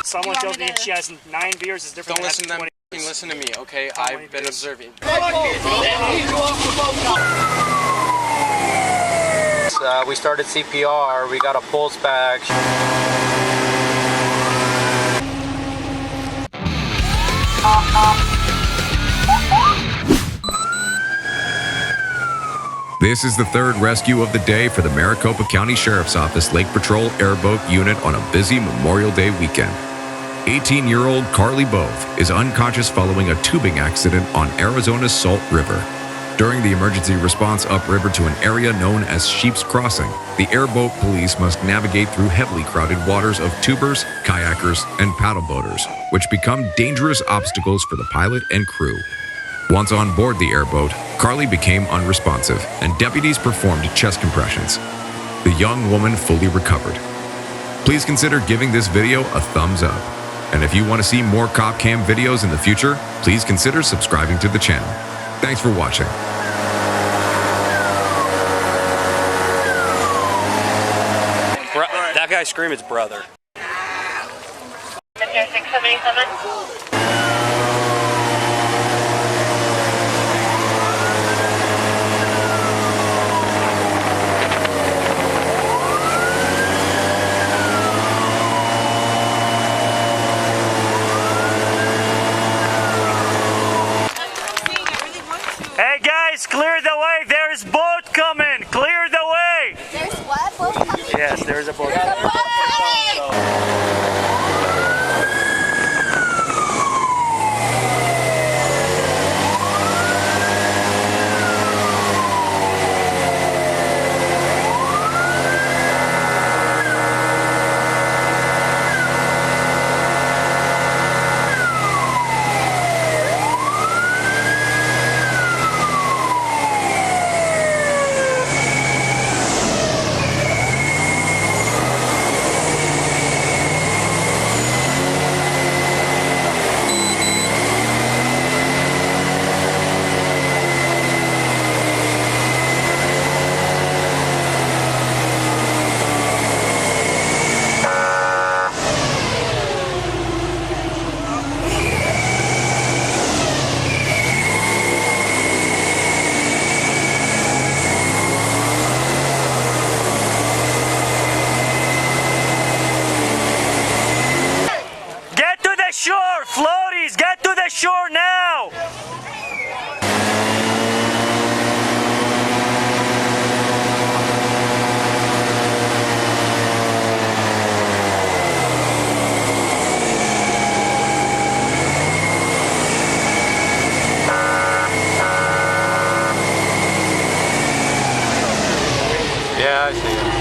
someone tells me she has 9 beers is different. Don't listen to them. Listen to me, okay? I've been observing. We started CPR. We got a pulse bag. This is the third rescue of the day for the Maricopa County Sheriff's Office Lake Patrol Airboat Unit on a busy Memorial Day weekend. 18-year-old Carley Bove is unconscious following a tubing accident on Arizona's Salt River. During the emergency response upriver to an area known as Sheep's Crossing, the airboat police must navigate through heavily crowded waters of tubers, kayakers, and paddle boaters, which become dangerous obstacles for the pilot and crew. Once on board the airboat, Carley became unresponsive, and deputies performed chest compressions. The young woman fully recovered. Please consider giving this video a thumbs up. And if you want to see more cop cam videos in the future, please consider subscribing to the channel. Thanks for watching. That guy screamed his brother. Center 677. Hey guys, clear the way! There's boat coming! Clear the way! There's what? Boat coming? Yes, there's a boat. There's a boat coming! Shore! Floaties! Get to the shore now! Yeah, I see it.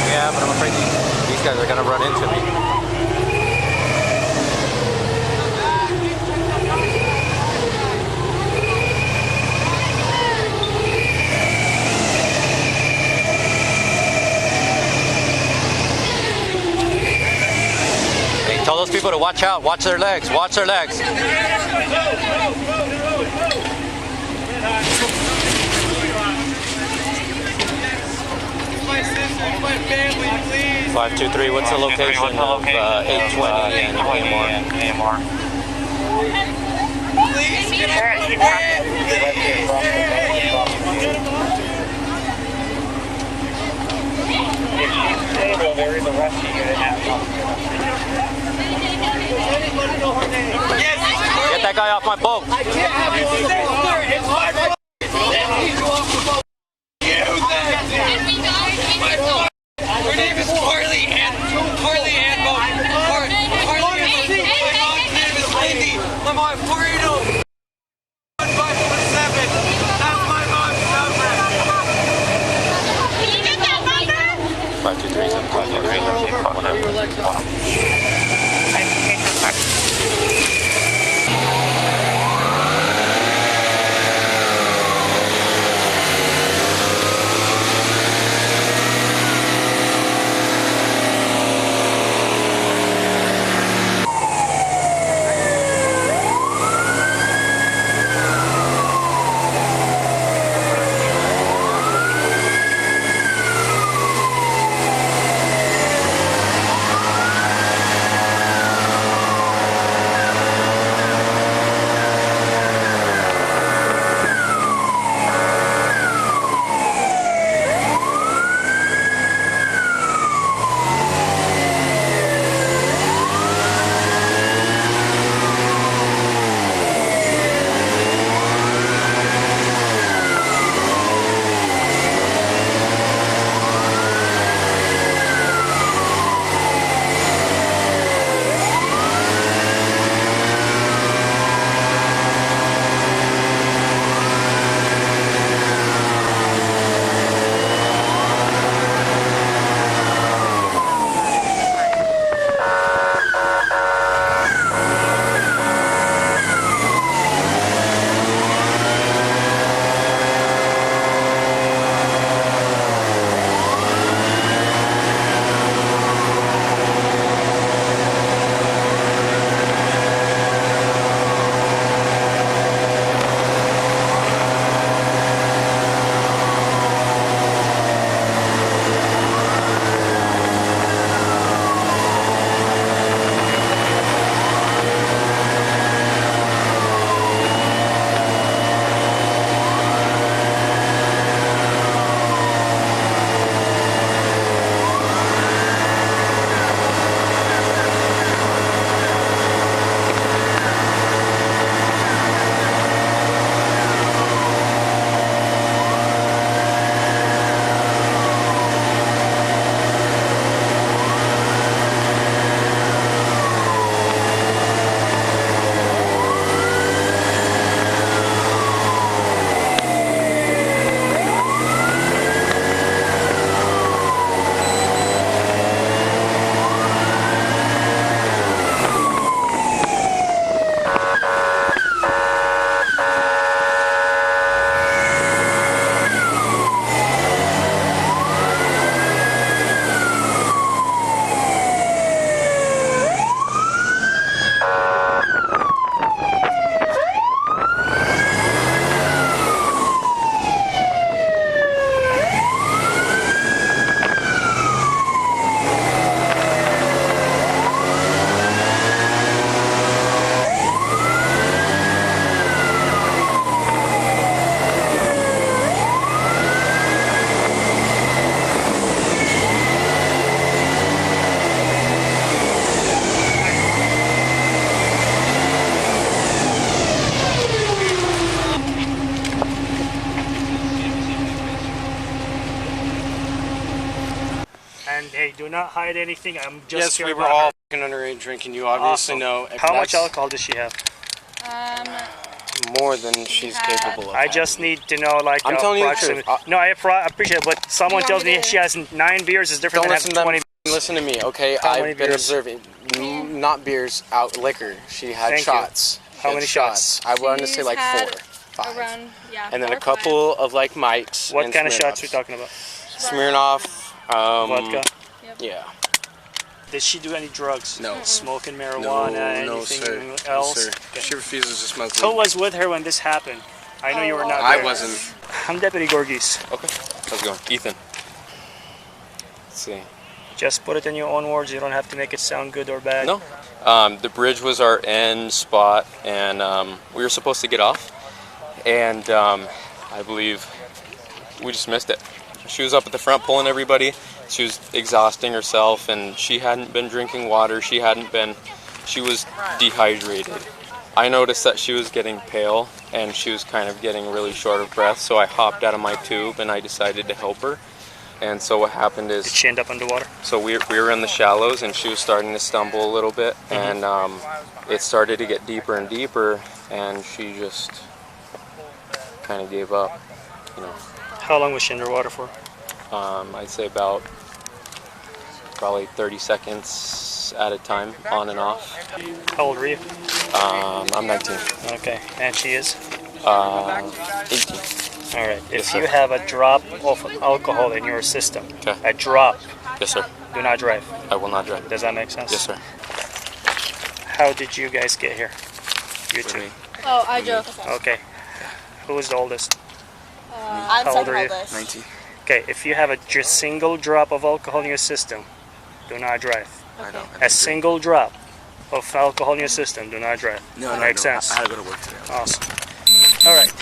Yeah, but I'm afraid these guys are going to run into me. Hey, tell those people to watch out, watch their legs, watch their legs. My family, please. 523, what's the location of 820 and AMR? Please get out. There is a rescue unit at Get that guy off my boat. I can't have you on the boat. It's hard. Her name is Carley and Carley and Carley and my name is Lindy. My mom, 480. 547. That's my mom's number. Can you get that number? 523. And hey, do not hide anything. I'm just Yes, scared we were about all her. fucking underage drinking. You obviously Awesome. know. How much That's alcohol does she have? More than she's capable of. I just need to know, like, I'm telling you the approximate. truth. No, I appreciate it, but someone You tells want me me to- she has 9 beers is different Don't than listen having to 20. them. Listen to me, okay? How many I've been beers? observing. Not beers, out liquor. She had Thank you. shots. She How had many shots? I wanted to say She's like had 4, 5. Around, yeah. And then 4 a or 5. couple of like mites. What and kind of shots we Smirnoffs. talking about? Smirnoff. Vodka. Yeah. Did she do any drugs? No. Smoking marijuana, anything else? No, sir. Okay. She refuses to smoke Who weed. was with her when this happened? I know you were not I there. wasn't. I'm Deputy Gorgis. Okay. How's it going? Ethan. Let's see. Just put it in your own words. You don't have to make it sound good or bad. No. The bridge was our end spot, and we were supposed to get off. And I believe we just missed it. She was up at the front pulling everybody. She was exhausting herself, and she hadn't been drinking water. She was dehydrated. I noticed that she was getting pale, and she was kind of getting really short of breath, so I hopped out of my tube, and I decided to help her. And so what happened is... Did she end up underwater? So we were in the shallows, and she was starting to stumble a little bit, and it started to get deeper and deeper, and she just kind of gave up, you know. How long was she underwater for? I'd say about probably 30 seconds at a time, on and off. How old were you? I'm 19. Okay, and she is? 18. All right. If sir. you have a drop of alcohol in your system, Okay. a drop, Yes, sir. do not drive. I will not drive. Does that make sense? Yes, sir. How did you guys get here? You two. me. Oh, I drove. Okay. Who's the oldest? I'm How old are second you? oldest. 19. Okay, if you have a just single drop of alcohol in your system, do not drive. I know. A single drop of alcohol in your system, do not drive. No, Makes sense. I had to go to work today. Awesome. All right.